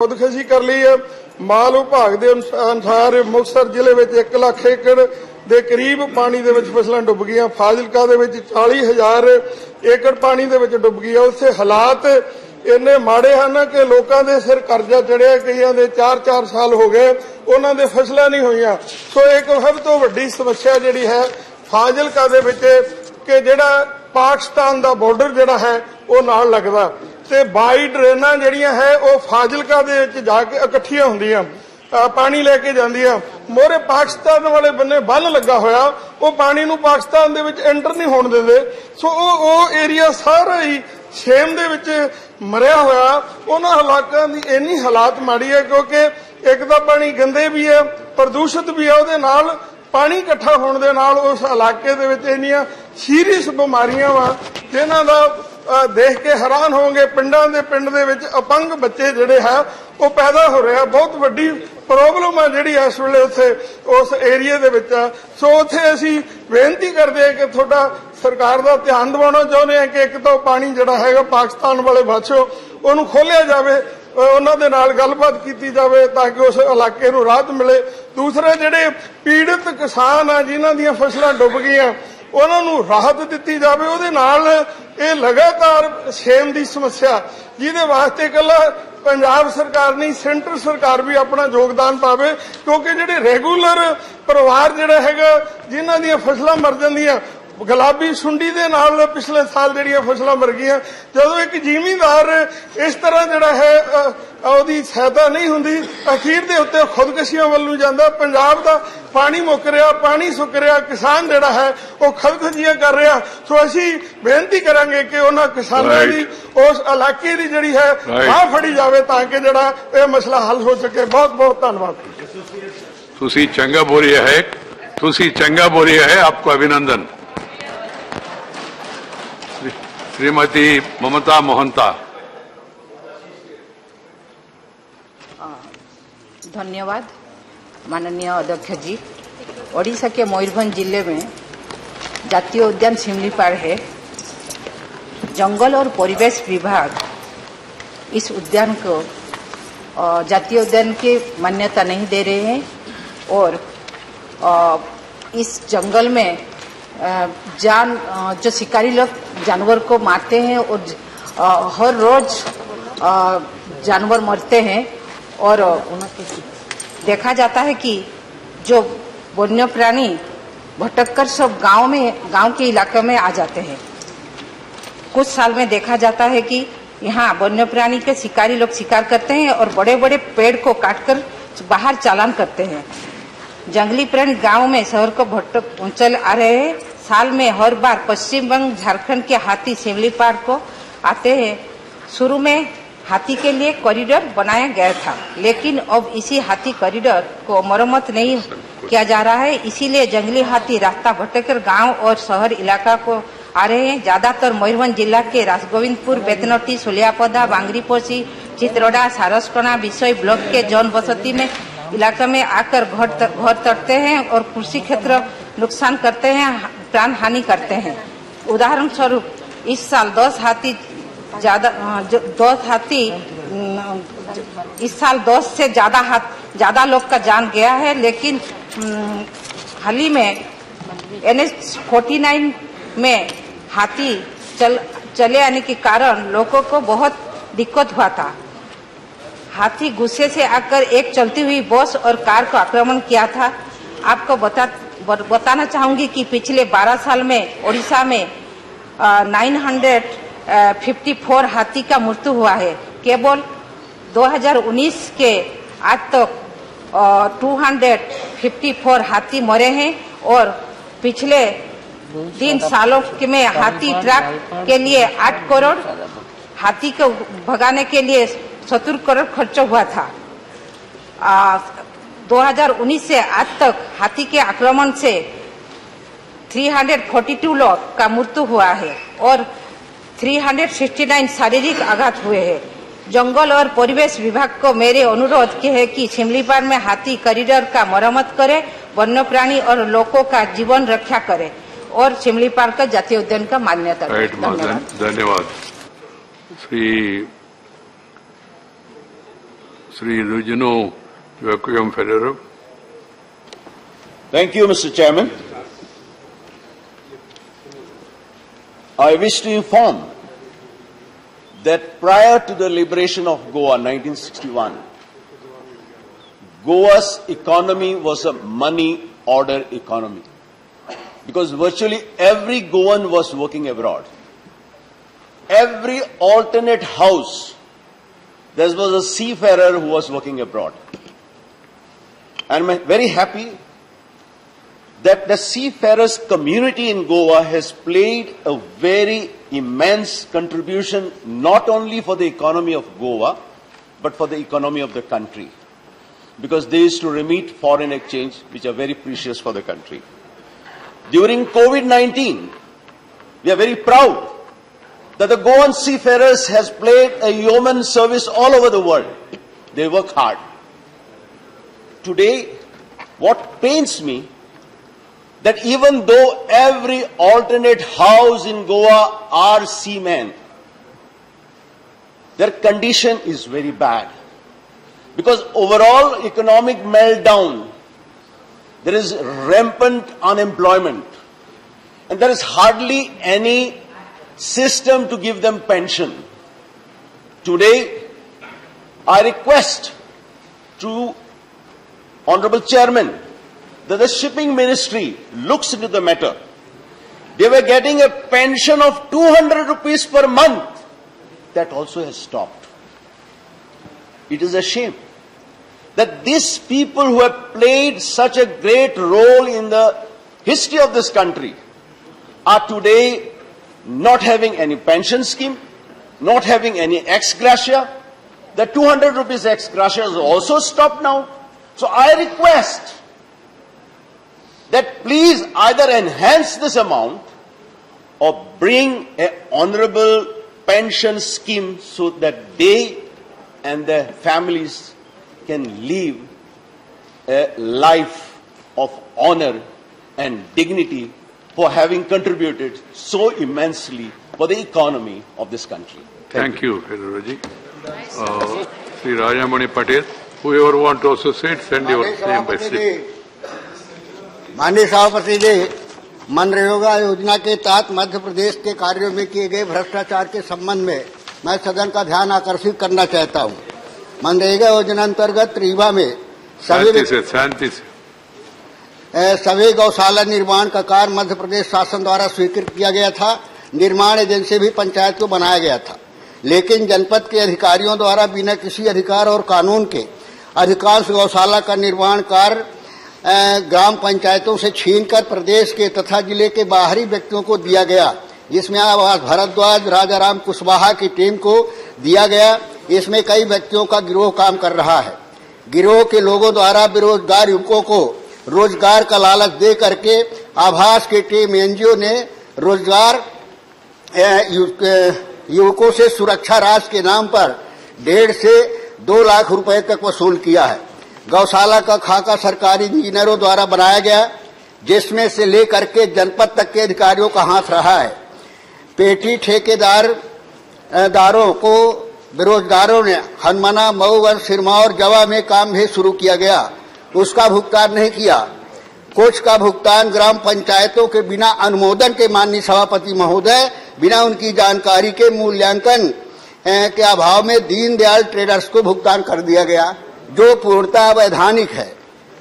खुदकशी कर ली है। माल विभाग के अनुसार मुक्तसर जिले में 1 लाख एकड़ के करीब पानी दे विच फसलां डुब गईयां। फाजिलका दे विच 40,000 एकड़ पानी दे विच डुब गई। उत्थे हालात इन्ने माड़े हैं कि लोगों के सिर कर्जा चढ़िया, कईयां दे 4-4 साल हो गए उन्हां दे फसलां नहीं होईयां। सो एक सब तो वड्डी समस्या जिहड़ी है फाजिलका दे विच कि जिहड़ा पाकिस्तान दा बॉर्डर जिहड़ा है वो नाल लगदा ते 22 ट्रेनां जिहड़ियां है वो फाजिलका दे विच जाके इकट्ठियां हुंदियां, पानी लेके जांदियां। मोहरे पाकिस्तान वाले बन्ने बंन लगा होया, वो पानी नूं पाकिस्तान दे विच एंटर नहीं होण दिंदे। सो वो एरिया सारा ही छेम दे विच मरिया होया। उन्हां इलाकों की इन्नी हालात माड़ी है क्योंकि एक तो पानी गंदे भी है, प्रदूषित भी है, उहदे नाल पानी इकट्ठा होने दे नाल उस इलाके दे विच इन्नियां सीरियस बीमारियां वा जिन्हां दा देख के हैरान होंगे। पिंड दे विच अपंग बच्चे जिहड़े है वो पैदा हो रहे हैं। बहुत वड्डी प्रॉब्लम है जिहड़ी इस वेले उत्थे उस एरिया दे विच। सो उत्थे असीं बेनती करदे हैं कि तुहाडा सरकार का ध्यान दिवाउणा चाहुंदे हैं कि एक तो पानी जिहड़ा हैगा पाकिस्तान वाले पासों उहनूं खोलिया जावे, उन्हां दे नाल गलबात कीती जावे ताकि उस इलाके नूं राहत मिले। दूसरे जिहड़े पीड़ित किसान आ जिन्हां दीयां फसलां डुब गईयां उन्हां नूं राहत दित्ती जावे। उहदे नाल ये लगातार छेम की समस्या जिहदे वास्ते कल्ला पंजाब सरकार नहीं सेंटर सरकार भी अपना योगदान पावे क्योंकि जिहड़े रेगूलर परिवार जिहड़ा हैगा जिन्हां दीयां फसलां मर जांदियां गुलाबी सुंडी दे नाल पिछले साल जिहड़ियां फसलां मर गईयां। जदों एक जिमींदार इस तरह जिहड़ा है ਉਹਦੀ सहायता नहीं हुंदी अखीर दे उत्ते खुदकशियां ਵੱਲ ਨੂੰ ਜਾਂਦਾ। पंजाब ਦਾ पानी मुक रहा, पानी सुक रहा, किसान जिहड़ा है वो खुदकशियां कर रहा। सो असीं बेनती करांगे कि उन्हां किसानां दी उस इलाके दी जिहड़ी है बाह फड़ी जावे ताकि जिहड़ा ये मसला हल हो सके। बहुत बहुत धन्यवाद। तुसीं चंगा बोलिया है, आपको अभिनंदन। श्रीमती ममता मोहंता। धन्यवाद माननीय अध्यक्ष जी। ओडिशा के मयूरभंज जिले में जातीय उद्यान शिमलीपाल है। जंगल और परिवेश विभाग इस उद्यान को जातीय उद्यान की मान्यता नहीं दे रहे हैं और इस जंगल में जो शिकारी लोग जानवर को मारते हैं और हर रोज जानवर मरते हैं और देखा जाता है कि जो वन्य प्राणी भटक कर सब गांव के इलाके में आ जाते हैं। कुछ साल में देखा जाता है कि यहाँ वन्य प्राणी के शिकारी लोग शिकार करते हैं और बड़े बड़े पेड़ को काटकर बाहर चालान करते हैं। जंगली प्राणी गांव में शहर को भटक चल आ रहे हैं। साल में हर बार पश्चिम बंग झारखंड के हाथी शिमलीपाल को आते हैं। शुरू में हाथी के लिए कॉरिडोर बनाया गया था, लेकिन अब इसी हाथी कॉरिडोर को मरम्मत नहीं किया जा रहा है। इसीलिए जंगली हाथी रास्ता भटककर गांव और शहर इलाका को आ रहे हैं। ज्यादातर मयूरभंज जिला के राजगोविंदपुर, बेतनोटी, सुलियापदा, बांगरीपोशी, चित्रोड़ा, सारसकोना, बिसोई ब्लॉक के जन बसती में इलाके में आकर घर तोड़ते हैं और कृषि क्षेत्र नुकसान करते हैं, प्राण हानि करते हैं। उदाहरण स्वरूप इस साल 10 हाथी इस साल 10 से ज्यादा लोग का जान गया है। लेकिन हाल ही में NH-49 में हाथी चले आने के कारण लोगों को बहुत दिक्कत हुआ था। हाथी गुस्से से आकर एक चलती हुई बस और कार को आक्रमण किया था। आपको बताना चाहूंगी कि पिछले 12 साल में ओडिशा में 954 हाथी का मृत्यु हुआ है। केवल 2019 के आज तक 254 हाथी मरे हैं और पिछले 3 सालों में हाथी ट्रैप के लिए 8 करोड़, हाथी को भगाने के लिए 70 करोड़ खर्च हुआ था। 2019 से आज तक हाथी के आक्रमण से 342 लोग का मृत्यु हुआ है और 369 शारीरिक आघात हुए हैं। जंगल और परिवेश विभाग को मेरे अनुरोध है कि शिमलीपाल में हाथी कॉरिडोर का मरम्मत करे, वन्य प्राणी और लोगों का जीवन रक्षा करे और शिमलीपाल का जातीय उद्यान का मान्यता दे। धन्यवाद। Shri Sri Rujino Joaquim Ferrero. Thank you, Mr. Chairman. I wish to inform that prior to the liberation of Goa, 1961, Goa's economy was a money order economy because virtually every Goan was working abroad. Every alternate house, there was a seafarer who was working abroad. And I'm very happy that the seafarers community in Goa has played a very immense contribution not only for the economy of Goa, but for the economy of the country. Because they used to remit foreign exchange, which are very precious for the country. During COVID-19, we are very proud that the Goan seafarers has played a yeoman service all over the world. They work hard. Today, what pains me, that even though every alternate house in Goa are seamen, their condition is very bad. Because overall economic meltdown, there is rampant unemployment, and there is hardly any system to give them pension. Today, I request to Honorable Chairman that the Shipping Ministry looks into the matter. They were getting a pension of 200 rupees per month. That also has stopped. It is a shame that these people who have played such a great role in the history of this country are today not having any pension scheme, not having any ex gratia. The 200 rupees ex gratia is also stopped now. So I request that please either enhance this amount or bring an honorable pension scheme so that they and their families can live a life of honor and dignity for having contributed so immensely for the economy of this country. Thank you, Ferrero-ji. Sri Rajamani Patel. Whoever want to associate, send your name by slip. माननीय सभापति जी, मनरेगा योजना के तहत मध्य प्रदेश के कार्यों में किए गए भ्रष्टाचार के संबंध में मैं सदन का ध्यान आकर्षित करना चाहता हूं। मनरेगा योजना अंतर्गत रीवा में सभी गौशाला निर्माण का कार्य मध्य प्रदेश शासन द्वारा स्वीकृत किया गया था। निर्माण एजेंसी भी पंचायत को बनाया गया था, लेकिन जनपद के अधिकारियों द्वारा बिना किसी अधिकार और कानून के अधिकांश गौशाला का निर्माण कार्य ग्राम पंचायतों से छीनकर प्रदेश के तथा जिले के बाहरी व्यक्तियों को दिया गया, जिसमें आवास भारद्वाज राजाराम कुशवाहा की टीम को दिया गया। इसमें कई व्यक्तियों का गिरोह काम कर रहा है। गिरोह के लोगों द्वारा बेरोजगार युवकों को रोजगार का लालच दे करके आवास की टीम एनजीओ ने रोजगार युवकों से सुरक्षा राशि के नाम पर 1.5 से 2 लाख रुपए तक वसूल किया है। गौशाला का खाका सरकारी इंजीनियरों द्वारा बनाया गया, जिसमें से लेकर के जनपद तक के अधिकारियों का हाथ रहा है। पेटी ठेकेदारों को बेरोजगारों ने हनुमाना, मऊगंज, सिरमौर, जवा में काम भी शुरू किया गया, उसका भुगतान नहीं किया। कुछ का भुगतान ग्राम पंचायतों के बिना अनुमोदन के माननीय सभापति महोदय, बिना उनकी जानकारी के मूल्यांकन के अभाव में दीनदयाल ट्रेडर्स को भुगतान कर दिया गया, जो पूर्णतः अवैधानिक है।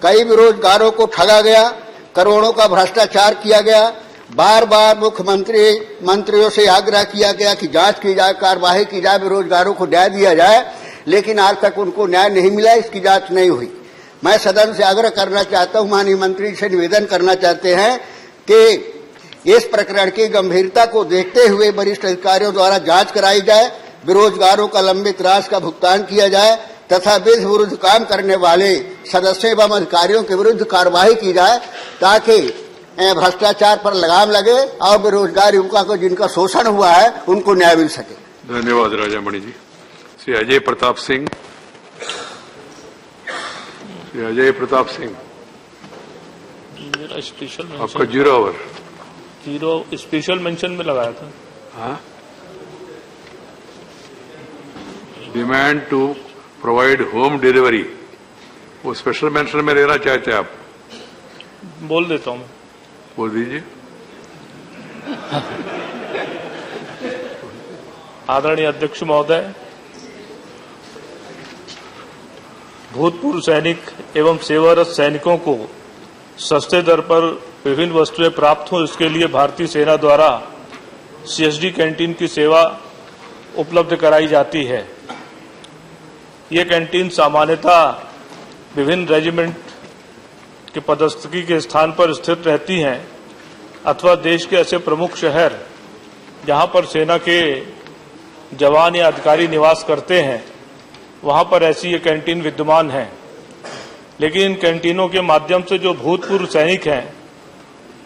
कई बेरोजगारों को ठगा गया, करोड़ों का भ्रष्टाचार किया गया। बार बार मंत्रियों से आग्रह किया गया कि जांच की जाए, कार्रवाई की जाए, बेरोजगारों को न्याय दिया जाए, लेकिन आज तक उनको न्याय नहीं मिला, इसकी जांच नहीं हुई। मैं सदन से आग्रह करना चाहता हूं, माननीय मंत्री से निवेदन करना चाहते हैं कि इस प्रकरण की गंभीरता को देखते हुए वरिष्ठ अधिकारियों द्वारा जांच कराई जाए, बेरोजगारों का लंबित राशि का भुगतान किया जाए तथा विधि विरुद्ध काम करने वाले सदस्यों एवं अधिकारियों के विरुद्ध कार्रवाई की जाए, ताकि भ्रष्टाचार पर लगाम लगे और बेरोजगार युवकों को जिनका शोषण हुआ है उनको न्याय मिल सके। धन्यवाद राजामणि जी। श्री अजय प्रताप सिंह। श्री अजय प्रताप सिंह, मेरा स्पेशल आपका 0 आवर 0 स्पेशल मेंशन में लगाया था। हाँ, demand to provide home delivery, वो स्पेशल मेंशन में लेना चाहते हैं आप? बोल देता हूं मैं। बोल दीजिए। आदरणीय अध्यक्ष महोदय, भूतपूर्व सैनिक एवं सेवारत सैनिकों को सस्ते दर पर विभिन्न वस्तुएं प्राप्त हो, इसके लिए भारतीय सेना द्वारा सीएसडी कैंटीन की सेवा उपलब्ध कराई जाती है। ये कैंटीन सामान्यतः विभिन्न रेजिमेंट के पदस्थी के स्थान पर स्थित रहती हैं अथवा देश के ऐसे प्रमुख शहर जहां पर सेना के जवान या अधिकारी निवास करते हैं, वहां पर ऐसी ये कैंटीन विद्यमान है। लेकिन इन कैंटीनों के माध्यम से जो भूतपूर्व सैनिक हैं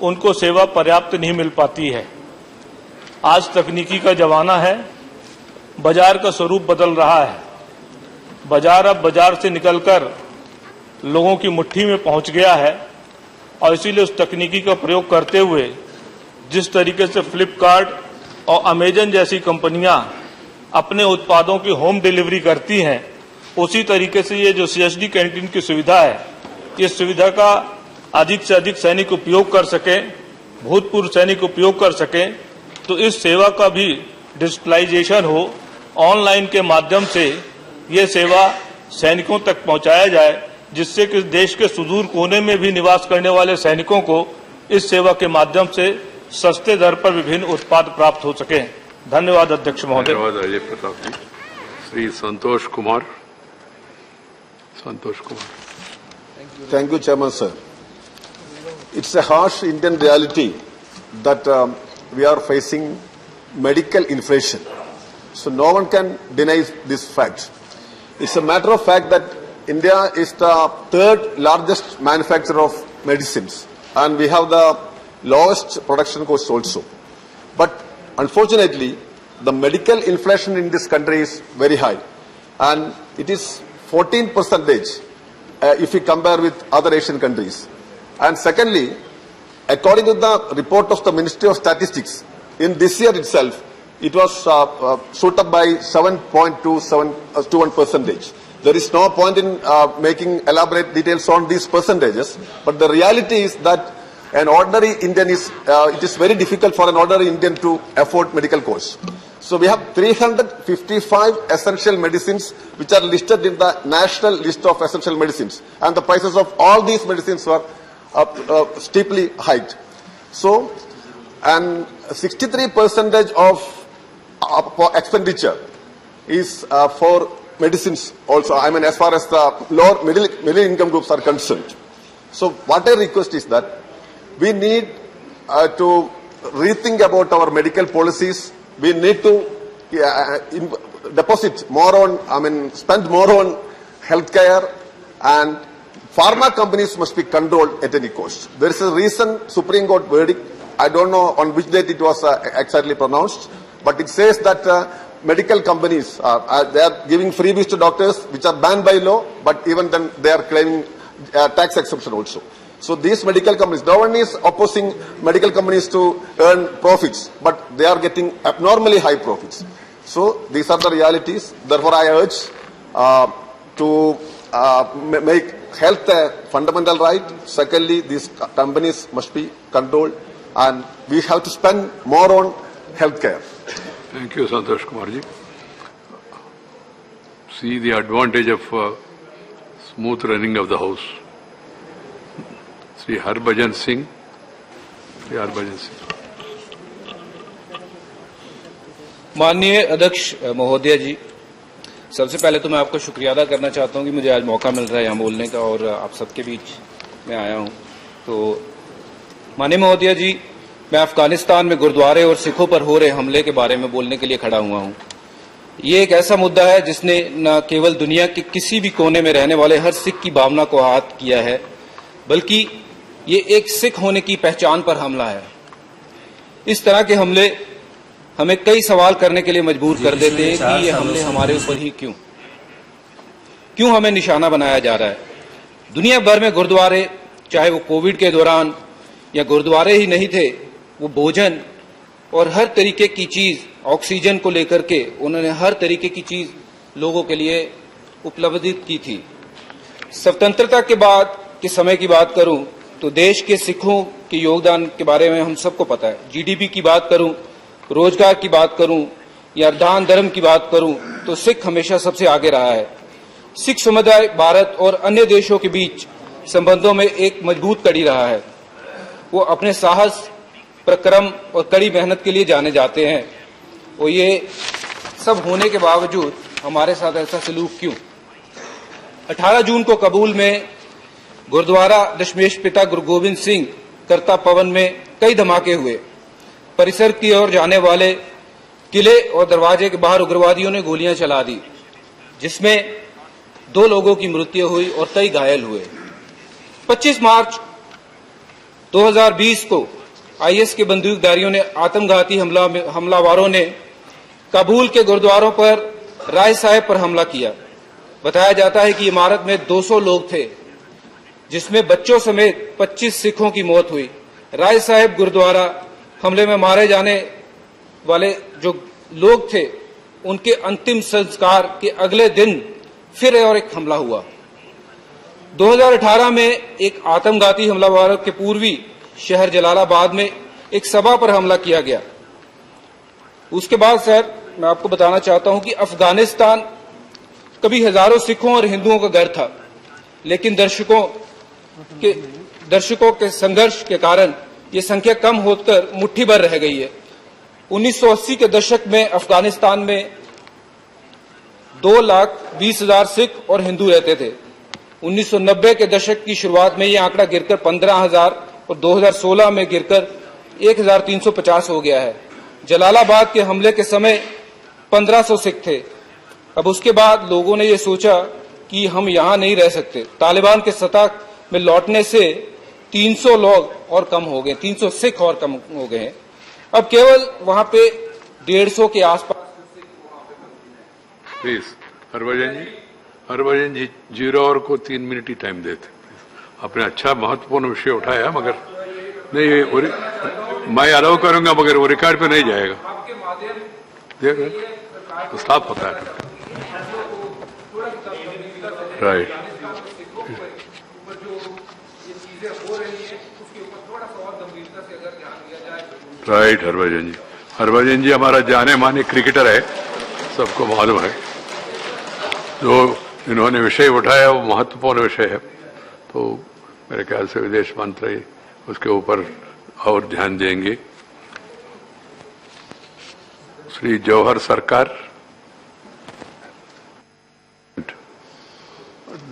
उनको सेवा पर्याप्त नहीं मिल पाती है। आज तकनीकी का जमाना है, बाजार का स्वरूप बदल रहा है। बाजार अब बाजार से निकलकर लोगों की मुट्ठी में पहुंच गया है और इसीलिए उस तकनीकी का प्रयोग करते हुए जिस तरीके से फ्लिपकार्ट और अमेजन जैसी कंपनियां अपने उत्पादों की होम डिलीवरी करती हैं, उसी तरीके से ये जो सीएसडी कैंटीन की सुविधा है, इस सुविधा का अधिक से अधिक सैनिक उपयोग कर सकें, भूतपूर्व सैनिक उपयोग कर सकें, तो इस सेवा का भी डिजिटलाइजेशन हो, ऑनलाइन के माध्यम से ये सेवा सैनिकों तक पहुंचाया जाए, जिससे कि देश के सुदूर कोने में भी निवास करने वाले सैनिकों को इस सेवा के माध्यम से सस्ते दर पर विभिन्न उत्पाद प्राप्त हो सके। धन्यवाद अध्यक्ष महोदय। धन्यवाद अजय प्रताप जी। Shri Santosh Kumar. Thank you, Chairman, sir. It's a harsh Indian reality that we are facing medical inflation. So no one can deny this fact. It's a matter of fact that India is the third largest manufacturer of medicines, and we have the lowest production cost also. But unfortunately, the medical inflation in this country is very high, and it is 14% if we compare with other Asian countries. And secondly, according to the report of the Ministry of Statistics, in this year itself, it was shoot up by 7.21%. There is no point in making elaborate details on these percentages, but the reality is that an ordinary Indian it is very difficult for an ordinary Indian to afford medical costs. So we have 355 essential medicines which are listed in the national list of essential medicines, and the prices of all these medicines were steeply hiked. So, and 63% of expenditure is for medicines also. I mean, as far as the lower middle income groups are concerned. So, what I request is that we need to rethink about our medical policies. We need to deposit more on, spend more on healthcare, and pharma companies must be controlled at any cost. There is a recent Supreme Court verdict. I don't know on which date it was exactly pronounced, but it says that medical companies they are giving freebies to doctors, which are banned by law, but even then they are claiming tax exemption also. So these medical companies, no one is opposing medical companies to earn profits, but they are getting abnormally high profits. So these are the realities. Therefore, I urge to make health a fundamental right. Secondly, these companies must be controlled, and we have to spend more on healthcare. Thank you, Santosh Kumarji. See the advantage of smooth running of the house. Sri Harbhajan Singh. Sri Harbhajan Singh. माननीय अध्यक्ष महोदय जी, सबसे पहले तो मैं आपका शुक्रिया अदा करना चाहता हूं कि मुझे आज मौका मिल रहा है यहाँ बोलने का और आप सबके बीच में आया हूं। तो माननीय महोदय जी, मैं अफगानिस्तान में गुरुद्वारे और सिखों पर हो रहे हमले के बारे में बोलने के लिए खड़ा हुआ हूं। ये एक ऐसा मुद्दा है जिसने न केवल दुनिया के किसी भी कोने में रहने वाले हर सिख की भावना को आहत किया है, बल्कि ये एक सिख होने की पहचान पर हमला है। इस तरह के हमले हमें कई सवाल करने के लिए मजबूर कर देते हैं कि ये हमले हमारे ऊपर ही क्यों हमें निशाना बनाया जा रहा है। दुनिया भर में गुरुद्वारे, चाहे वो कोविड के दौरान या गुरुद्वारे ही नहीं थे, वो भोजन और हर तरीके की चीज, ऑक्सीजन को लेकर के उन्होंने हर तरीके की चीज लोगों के लिए उपलब्धि की थी। स्वतंत्रता के बाद के समय की बात करूं तो देश के सिखों के योगदान के बारे में हम सबको पता है। जीडीपी की बात करूं, रोजगार की बात करूं या दान धर्म की बात करूं तो सिख हमेशा सबसे आगे रहा है। सिख समुदाय भारत और अन्य देशों के बीच संबंधों में एक मजबूत कड़ी रहा है। वो अपने साहस, पराक्रम और कड़ी मेहनत के लिए जाने जाते हैं। और ये सब होने के बावजूद हमारे साथ ऐसा सलूक क्यों? 18 जून को काबुल में गुरुद्वारा दशमेश पिता गुरु गोविंद सिंह करता पवन में कई धमाके हुए। परिसर की ओर जाने वाले किले और दरवाजे के बाहर उग्रवादियों ने गोलियां चला दी, जिसमें 2 लोगों की मृत्यु हुई और कई घायल हुए। 25 मार्च 2020 को आईएस के बंदूकधारियों ने आत्मघाती हमलावरों ने काबुल के गुरुद्वारों पर राय साहेब पर हमला किया। बताया जाता है कि इमारत में 200 लोग थे, जिसमें बच्चों समेत 25 सिखों की मौत हुई। राय साहेब गुरुद्वारा हमले में मारे जाने वाले जो लोग थे, उनके अंतिम संस्कार के अगले दिन फिर और एक हमला हुआ। 2018 में एक आत्मघाती हमलावर के पूर्वी शहर जलालाबाद में एक सभा पर हमला किया गया। उसके बाद सर मैं आपको बताना चाहता हूं कि अफगानिस्तान कभी हजारों सिखों और हिंदुओं का घर था, लेकिन दर्शकों के संघर्ष के कारण ये संख्या कम होकर मुट्ठी भर रह गई है। 1980 के दशक में अफगानिस्तान में 2,20,000 सिख और हिंदू रहते थे। 1990 के दशक की शुरुआत में यह आंकड़ा गिरकर 15,000 और 2016 में गिरकर 1,350 हो गया है। जलालाबाद के हमले के समय 1,500 सिख थे। अब उसके बाद लोगों ने यह सोचा कि हम यहां नहीं रह सकते। तालिबान के सत्ता में लौटने से 300 लोग और कम हो गए, 300 सिख और कम हो गए हैं। अब केवल वहां पे 150 के आसपास। प्लीज हरभजन जी 0 और को 3 मिनट ही टाइम देते। आपने अच्छा महत्वपूर्ण विषय उठाया, मगर नहीं मैं अलाउ करूंगा, मगर वो रिकॉर्ड पे नहीं जाएगा। तो स्टॉप होता है। राइट राइट हरभजन जी हमारा जाने माने क्रिकेटर है, सबको मालूम है। जो इन्होंने विषय उठाया वो महत्वपूर्ण विषय है, तो मेरे ख्याल से विदेश मंत्री उसके ऊपर और ध्यान देंगे। श्री जौहर सरकार,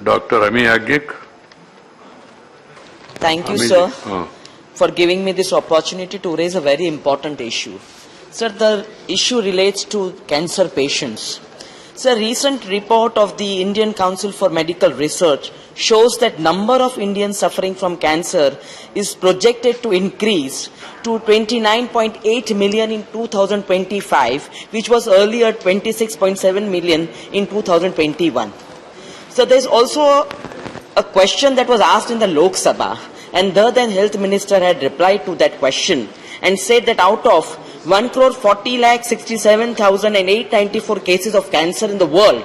डॉक्टर अमी याज्ञिक। Thank you, sir, for giving me this opportunity to raise a very important issue. Sir, the issue relates to cancer patients. Sir, recent report of the Indian Council for Medical Research shows that number of Indians suffering from cancer is projected to increase to 29.8 million in 2025, which was earlier 26.7 million in 2021. So there is also a question that was asked in the Lok Sabha, and the then health minister had replied to that question and said that out of 1,40,67,894 cases of cancer in the world,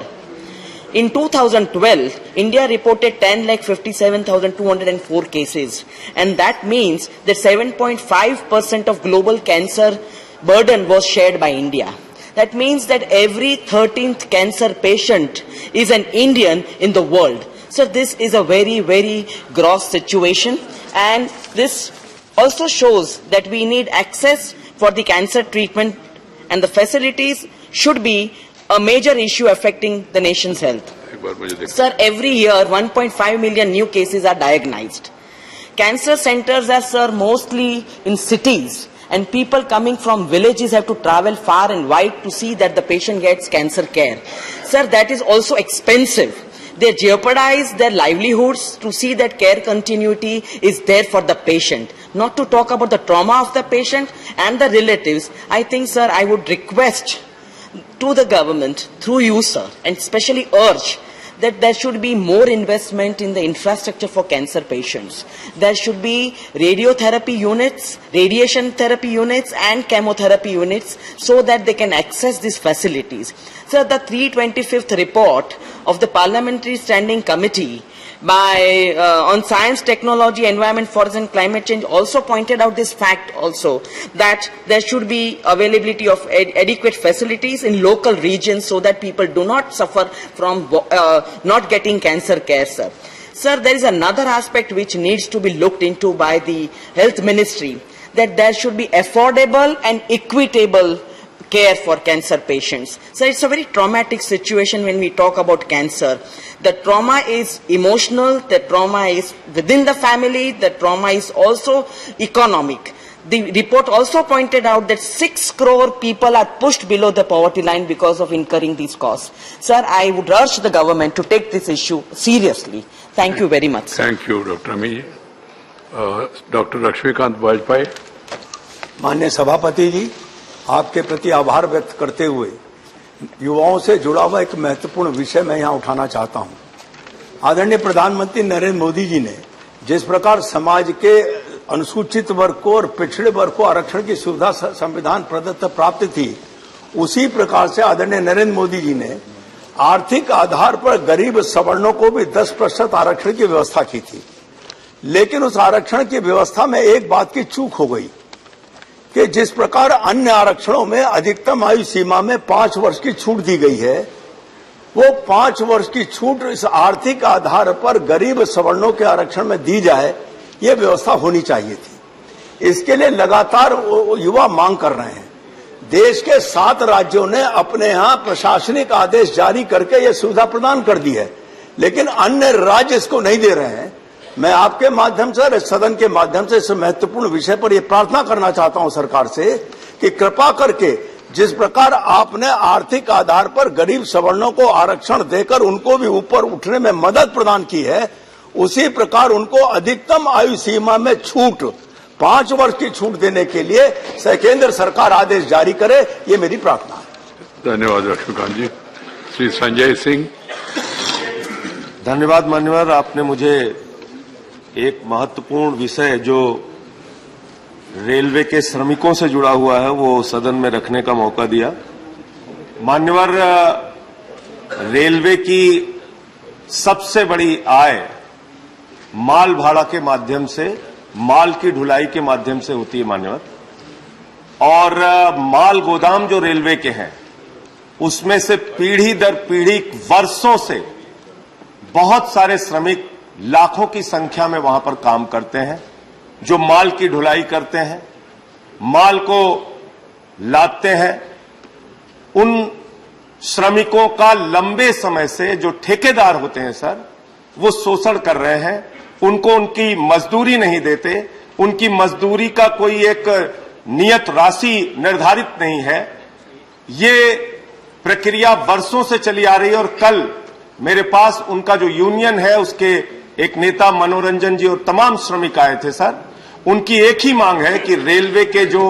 in 2012, India reported 10,57,204 cases, and that means that 7.5% of global cancer burden was shared by India. That means that every 13th cancer patient is an Indian in the world. So this is a very, very gross situation, and this also shows that we need access for the cancer treatment, and the facilities should be a major issue affecting the nation's health. Sir, every year 1.5 million new cases are diagnosed. Cancer centers are, sir, mostly in cities, and people coming from villages have to travel far and wide to see that the patient gets cancer care. Sir, that is also expensive. They jeopardize their livelihoods to see that care continuity is there for the patient. Not to talk about the trauma of the patient and the relatives. I think, sir, I would request to the government, through you, sir, and especially urge that there should be more investment in the infrastructure for cancer patients. There should be radiotherapy units, radiation therapy units and chemotherapy units so that they can access these facilities. So the 325th report of the Parliamentary Standing Committee on Science, Technology, Environment, Forest and Climate Change also pointed out this fact also, that there should be availability of adequate facilities in local regions so that people do not suffer from not getting cancer care, sir. Sir, there is another aspect which needs to be looked into by the Health Ministry, that there should be affordable and equitable care for cancer patients. So it's a very traumatic situation when we talk about cancer. The trauma is emotional, the trauma is within the family, the trauma is also economic. The report also pointed out that 6 crore people are pushed below the poverty line because of incurring these costs. Sir, I would urge the government to take this issue seriously. Thank you very much. Thank you, Dr. Ami. Dr. Lakshmikant Vajpayee. माननीय सभापति जी, आपके प्रति आभार व्यक्त करते हुए युवाओं से जुड़ा हुआ एक महत्वपूर्ण विषय मैं यहां उठाना चाहता हूं। आदरणीय प्रधानमंत्री नरेंद्र मोदी जी ने जिस प्रकार समाज के अनुसूचित वर्ग को और पिछड़े वर्ग को आरक्षण की सुविधा संविधान प्रदत्त प्राप्त थी, उसी प्रकार से आदरणीय नरेंद्र मोदी जी ने आर्थिक आधार पर गरीब सवर्णों को भी 10% आरक्षण की व्यवस्था की थी। लेकिन उस आरक्षण की व्यवस्था में एक बात की चूक हो गई कि जिस प्रकार अन्य आरक्षणों में अधिकतम आयु सीमा में 5 वर्ष की छूट दी गई है, वो 5 वर्ष की छूट इस आर्थिक आधार पर गरीब सवर्णों के आरक्षण में दी जाए, ये व्यवस्था होनी चाहिए थी। इसके लिए लगातार युवा मांग कर रहे हैं। देश के 7 राज्यों ने अपने यहां प्रशासनिक आदेश जारी करके ये सुविधा प्रदान कर दी है, लेकिन अन्य राज्य इसको नहीं दे रहे हैं। मैं आपके माध्यम से, सदन के माध्यम से इस महत्वपूर्ण विषय पर यह प्रार्थना करना चाहता हूं सरकार से कि कृपा करके जिस प्रकार आपने आर्थिक आधार पर गरीब सवर्णों को आरक्षण देकर उनको भी ऊपर उठने में मदद प्रदान की है, उसी प्रकार उनको अधिकतम आयु सीमा में छूट 5 वर्ष की छूट देने के लिए केंद्र सरकार आदेश जारी करे, ये मेरी प्रार्थना है। धन्यवाद लक्ष्मीकांत जी। श्री संजय सिंह। धन्यवाद मान्यवर, आपने मुझे एक महत्वपूर्ण विषय जो रेलवे के श्रमिकों से जुड़ा हुआ है वो सदन में रखने का मौका दिया। मान्यवर, रेलवे की सबसे बड़ी आय माल भाड़ा के माध्यम से, माल की ढुलाई के माध्यम से होती है मान्यवर, और माल गोदाम जो रेलवे के हैं उसमें से पीढ़ी दर पीढ़ी वर्षों से बहुत सारे श्रमिक लाखों की संख्या में वहां पर काम करते हैं, जो माल की ढुलाई करते हैं, माल को लादते हैं। उन श्रमिकों का लंबे समय से जो ठेकेदार होते हैं सर, वो शोषण कर रहे हैं। उनको उनकी मजदूरी नहीं देते, उनकी मजदूरी का कोई एक नियत राशि निर्धारित नहीं है। ये प्रक्रिया वर्षों से चली आ रही है और कल मेरे पास उनका जो यूनियन है उसके एक नेता मनोरंजन जी और तमाम श्रमिक आए थे सर। उनकी एक ही मांग है कि रेलवे के जो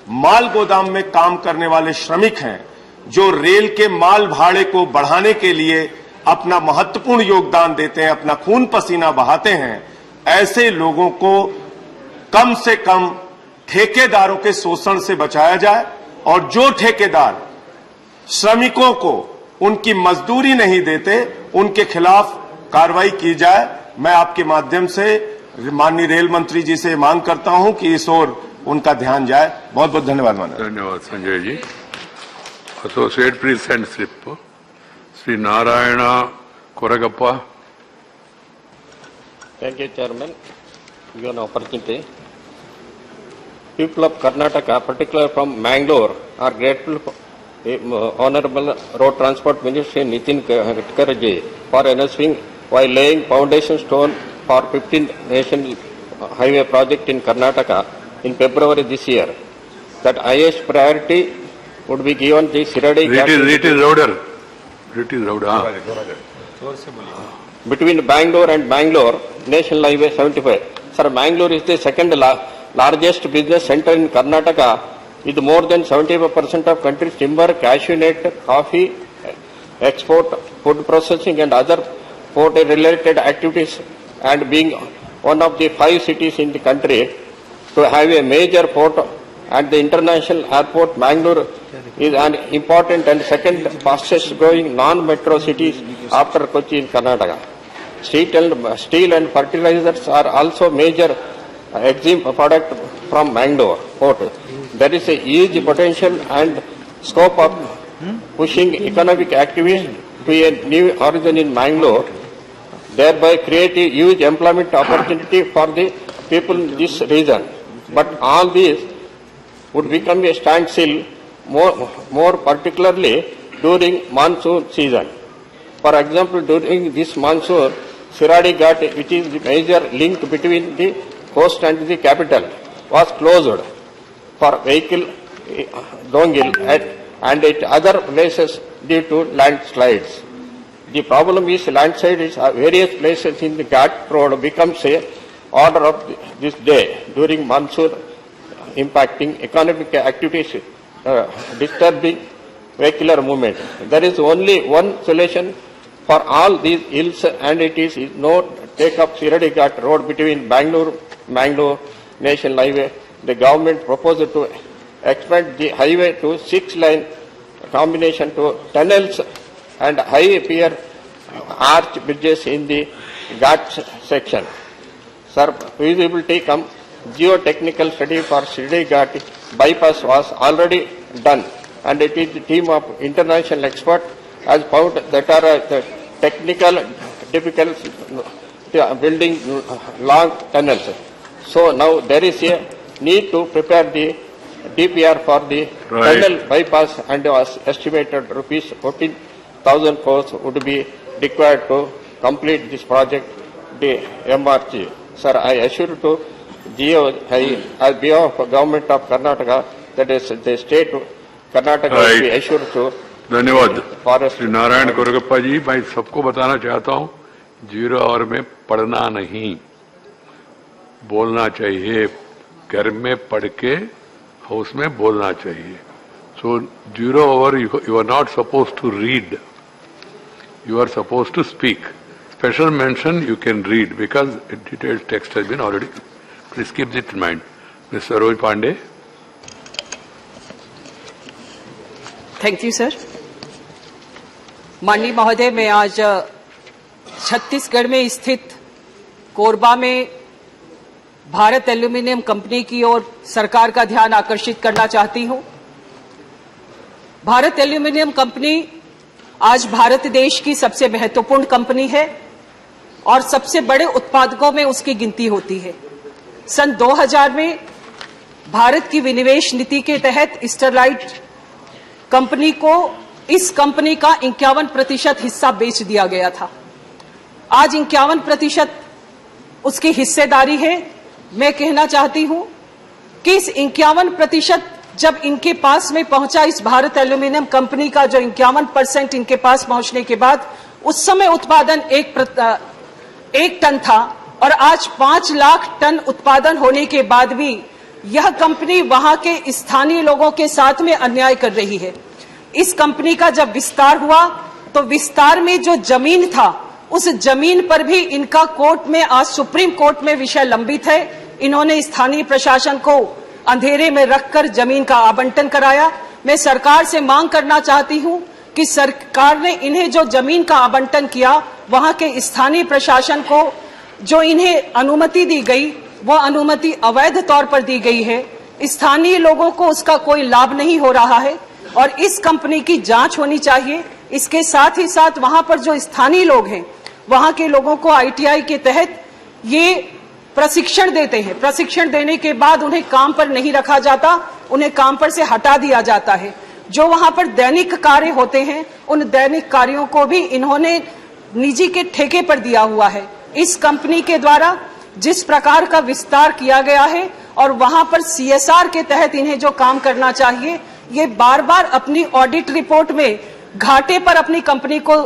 माल गोदाम में काम करने वाले श्रमिक हैं, जो रेल के माल भाड़े को बढ़ाने के लिए अपना महत्वपूर्ण योगदान देते हैं, अपना खून पसीना बहाते हैं, ऐसे लोगों को कम से कम ठेकेदारों के शोषण से बचाया जाए और जो ठेकेदार श्रमिकों को उनकी मजदूरी नहीं देते उनके खिलाफ कार्रवाई की जाए। मैं आपके माध्यम से माननीय रेल मंत्री जी से मांग करता हूं कि इस ओर उनका ध्यान जाए। बहुत बहुत धन्यवाद माननीय। धन्यवाद Sanjay ji. Associate president Shri Narayan Koragappa. Thank you, Chairman. Given opportunity. People of Karnataka, particularly from Mangalore, are grateful for Honorable Road Transport Minister Nitin Gadkari for announcing while laying foundation stone for 15th National Highway project in Karnataka in February this year, that highest priority would be given the Shiradi between Bangalore and Bangalore National Highway 75. Sir, Bangalore is the second largest business center in Karnataka with more than 75% of country's timber, cashew nut, coffee, export, food processing and other port-related activities and being one of the 5 cities in the country to have a major port, and the international airport Mangalore is an important and second fastest growing non-metro cities after Kochi in Karnataka. Steel and fertilizers are also major export product from Mangalore port. There is a huge potential and scope of pushing economic activity to a new horizon in Mangalore, thereby create a huge employment opportunity for the people in this region. But all these would become a standstill, more particularly during monsoon season. For example, during this monsoon, Siradi Ghat, which is the major link between the coast and the capital, was closed for vehicle dongle and at other places due to landslides. The problem is landslides at various places in the Ghat road becomes a order of this day during monsoon, impacting economic activities, disturbing vehicular movement. There is only one solution for all these ills, and it is no take up Siradi Ghat road between Mangalore National Highway. The government proposed to expand the highway to 6-lane combination to tunnels and high pier arch bridges in the Ghat section. Sir, feasibility come geotechnical study for Siradi Ghat bypass was already done, and it is the team of international experts has found that are the technical difficult building long tunnels. So now there is a need to prepare the DPR for the tunnel bypass, and was estimated rupees 14,000 crores would be required to complete this project, the MRG. Sir, I assure to Geo, as behalf of government of Karnataka, that is the state Karnataka will be assured to. धन्यवाद श्री नारायण गोरगप्पा जी। मैं सबको बताना चाहता हूं, 0 our में पढ़ना नहीं, बोलना चाहिए। घर में पढ़ के हाउस में बोलना चाहिए। So 0 hour you are not suppose to read, you are supposed to speak. Special mention you can read because a detailed text has been already. Please keep this in mind. Mr. Rohit Pandey. Thank you sir. माननीय महोदय, मैं आज छत्तीसगढ़ में स्थित कोरबा में Bharat aluminium company की ओर सरकार का ध्यान आकर्षित करना चाहती हूं। भारत एल्यूमिनियम कंपनी आज भारत देश की सबसे महत्वपूर्ण कंपनी है और सबसे बड़े उत्पादकों में उसकी गिनती होती है। सन 2000 में भारत की विनिवेश नीति के तहत स्टरलाइट कंपनी को इस कंपनी का 51% हिस्सा बेच दिया गया था। आज 51% उसकी हिस्सेदारी है। मैं कहना चाहती हूं कि इस 51% जब इनके पास में पहुंचा, इस भारत एल्यूमिनियम कंपनी का जो 51% इनके पास पहुंचने के बाद उस समय उत्पादन 1 टन था और आज 5 लाख टन उत्पादन होने के बाद भी यह कंपनी वहां के स्थानीय लोगों के साथ में अन्याय कर रही है। इस कंपनी का जब विस्तार हुआ तो विस्तार में जो जमीन था उस जमीन पर भी इनका कोर्ट में, आज सुप्रीम कोर्ट में विषय लंबित है। इन्होंने स्थानीय प्रशासन को अंधेरे में रखकर जमीन का आवंटन कराया। मैं सरकार से मांग करना चाहती हूं कि सरकार ने इन्हें जो जमीन का आवंटन किया, वहां के स्थानीय प्रशासन को जो इन्हें अनुमति दी गई, वह अनुमति अवैध तौर पर दी गई है। स्थानीय लोगों को उसका कोई लाभ नहीं हो रहा है और इस कंपनी की जांच होनी चाहिए। इसके साथ ही साथ वहां पर जो स्थानीय लोग हैं, वहां के लोगों को ITI के तहत ये प्रशिक्षण देते हैं। प्रशिक्षण देने के बाद उन्हें काम पर नहीं रखा जाता, उन्हें काम पर से हटा दिया जाता है। जो वहां पर दैनिक कार्य होते हैं, उन दैनिक कार्यों को भी इन्होंने निजी के ठेके पर दिया हुआ है। इस कंपनी के द्वारा जिस प्रकार का विस्तार किया गया है और वहां पर CSR के तहत इन्हें जो काम करना चाहिए, ये बार बार अपनी ऑडिट रिपोर्ट में घाटे पर अपनी कंपनी को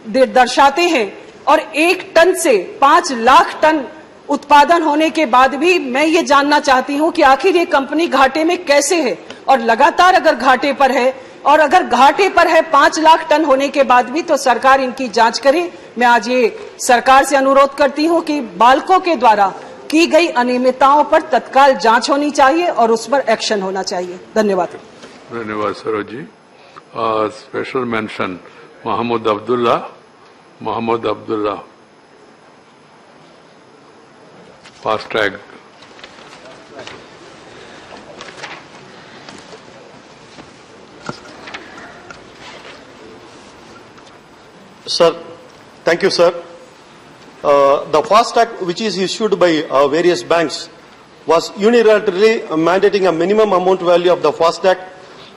दर्शाते हैं और 1 टन से 5 लाख टन उत्पादन होने के बाद भी मैं ये जानना चाहती हूं कि आखिर ये कंपनी घाटे में कैसे है, और लगातार अगर घाटे पर है और अगर घाटे पर है 5 लाख टन होने के बाद भी तो सरकार इनकी जांच करे। मैं आज ये सरकार से अनुरोध करती हूं कि बाल्को के द्वारा की गई अनियमितताओं पर तत्काल जांच होनी चाहिए और उस पर एक्शन होना चाहिए। धन्यवाद। धन्यवाद Saroj ji. Special mention Mohammad Abdullah fast tag. Sir, thank you, sir. The FASTag, which is issued by various banks, was unilaterally mandating a minimum amount value of the FASTag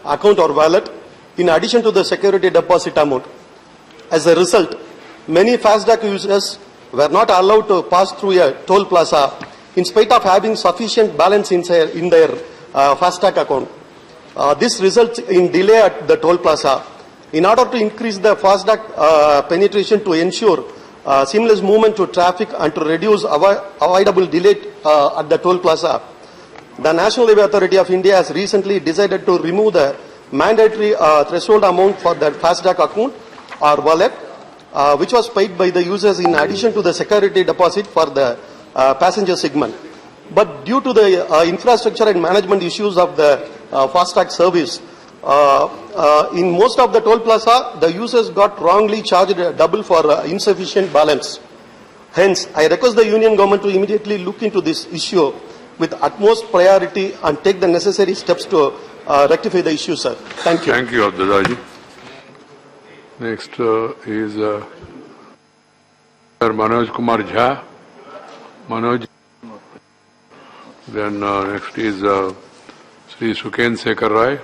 account or wallet in addition to the security deposit amount. As a result, many FASTag users were not allowed to pass through a toll plaza in spite of having sufficient balance in their FASTag account. This results in delay at the toll plaza. In order to increase the FASTag penetration to ensure seamless movement to traffic and to reduce avoidable delay at the toll plaza, the National Highway Authority of India has recently decided to remove the mandatory threshold amount for the FASTag account or wallet, which was paid by the users in addition to the security deposit for the passenger segment. But due to the infrastructure and management issues of the FASTag service, in most of the toll plaza, the users got wrongly charged double for insufficient balance. Hence, I request the Union Government to immediately look into this issue with utmost priority and take the necessary steps to rectify the issue, sir. Thank you. Thank you, Abdullah ji. Next is Sir Manoj Kumar Jha. Manoj. Then next is Sri Suken Sekhar Rai.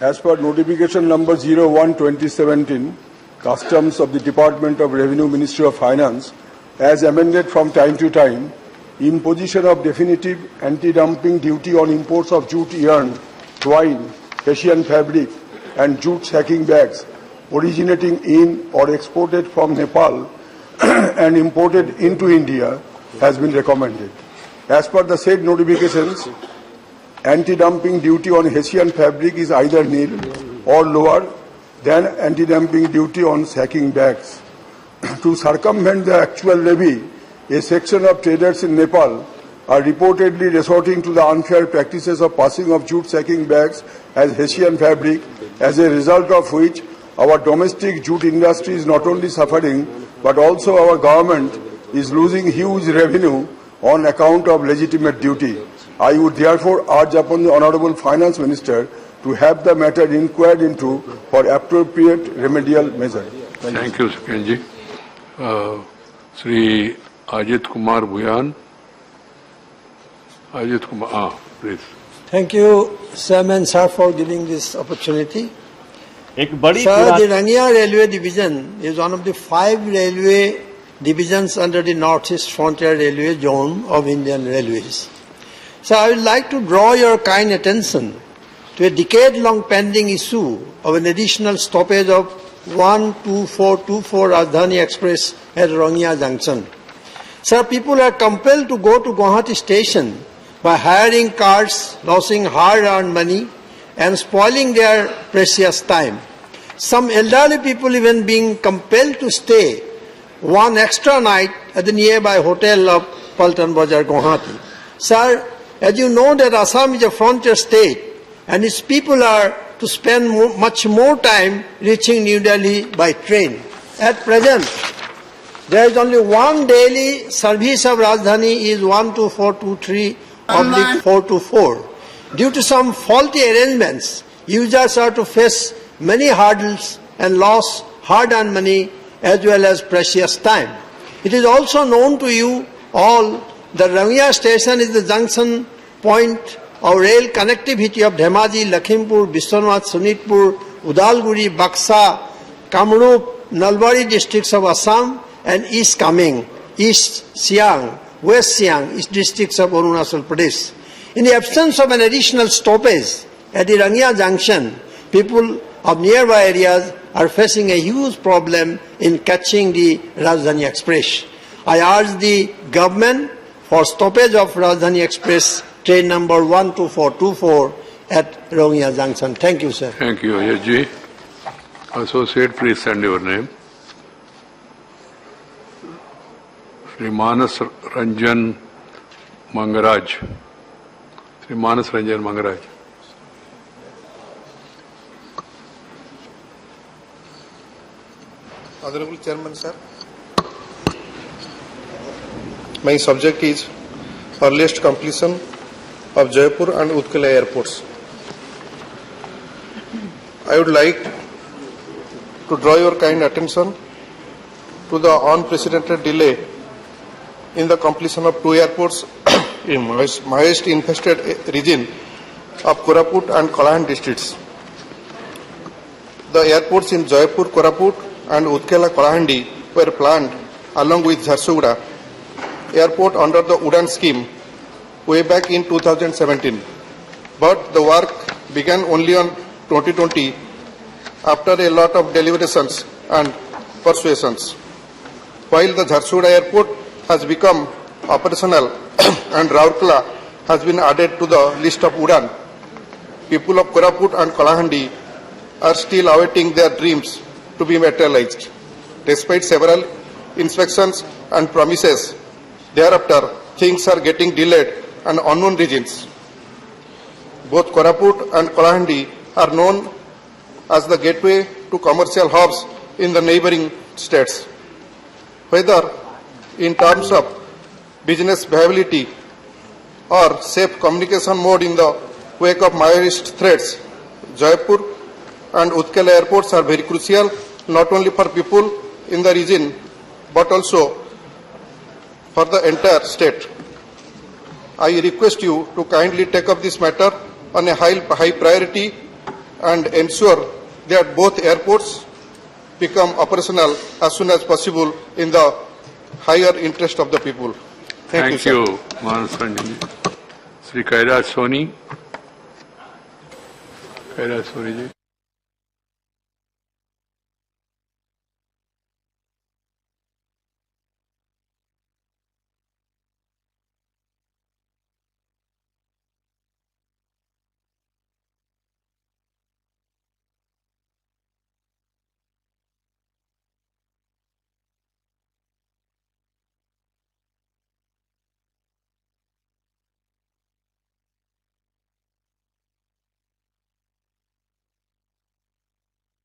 As per notification number 01/2017, Customs of the Department of Revenue, Ministry of Finance, as amended from time to time, imposition of definitive anti-dumping duty on imports of jute yarn, twine, Hessian fabric, and jute sacking bags originating in or exported from Nepal and imported into India has been recommended. As per the said notifications, anti-dumping duty on Hessian fabric is either nil or lower than anti-dumping duty on sacking bags. To circumvent the actual levy, a section of traders in Nepal are reportedly resorting to the unfair practices of passing of jute sacking bags as Hessian fabric, as a result of which our domestic jute industry is not only suffering, but also our government is losing huge revenue on account of legitimate duty. I would therefore urge upon the Honourable Finance Minister to have the matter inquired into for appropriate remedial measure. Thank you, Sukenji. Sri Ajit Kumar Bhuyan. Ajit Kumar, please. Thank you, Chairman Sir, for giving this opportunity. Sir, the Rangya Railway Division is one of the 5 railway divisions under the Northeast Frontier Railway Zone of Indian Railways. So I would like to draw your kind attention to a decade-long pending issue of an additional stoppage of 12424 Rajdhani Express at Rangya Junction. Sir, people are compelled to go to Guwahati station by hiring cars, losing hard-earned money, and spoiling their precious time. Some elderly people even being compelled to stay one extra night at the nearby hotel of Paltan Bazar, Guwahati. Sir, as you know that Assam is a frontier state and its people are to spend much more time reaching New Delhi by train. At present, there is only one daily service of Rajdhani is 12423/424. Due to some faulty arrangements, users are to face many hurdles and lose hard-earned money as well as precious time. It is also known to you all that Rangya station is the junction point of rail connectivity of Dhemaji, Lakhimpur, Biswanath, Sonitpur, Udalguri, Baksa, Kamrup, Nalbari districts of Assam and East Kameng, East Siang, West Siang, East districts of Arunachal Pradesh. In the absence of an additional stoppage at the Rangya junction, people of nearby areas are facing a huge problem in catching the Rajdhani Express. I urge the government for stoppage of Rajdhani Express train number 12424 at Rongya Junction. Thank you, sir. Thank you, Yaji. Associate, please send your name. Sri Manas Ranjan Mangaraj. Sri Manas Ranjan Mangaraj. Honorable Chairman, sir. My subject is earliest completion of Jaipur and Utkala airports. I would like to draw your kind attention to the unprecedented delay in the completion of two airports in Mahest infested region of Koraput and Kalahan districts. The airports in Jaipur, Koraput and Utkala Kalahandi were planned along with Jharsuguda airport under the Udan scheme way back in 2017. But the work began only on 2020 after a lot of deliberations and persuasions. While the Jharsuguda airport has become operational and Raurkela has been added to the list of Udan, people of Koraput and Kalahandi are still awaiting their dreams to be materialized. Despite several inspections and promises, thereafter things are getting delayed and unknown regions. Both Koraput and Kalahandi are known as the gateway to commercial hubs in the neighboring states. Whether in terms of business viability or safe communication mode in the wake of Maoist threats, Jaipur and Utkala airports are very crucial not only for people in the region but also for the entire state. I request you to kindly take up this matter on a high priority and ensure that both airports become operational as soon as possible in the higher interest of the people. Thank you, Manas Ranjan. Sri Kairaj Soni. Kairaj Soni ji.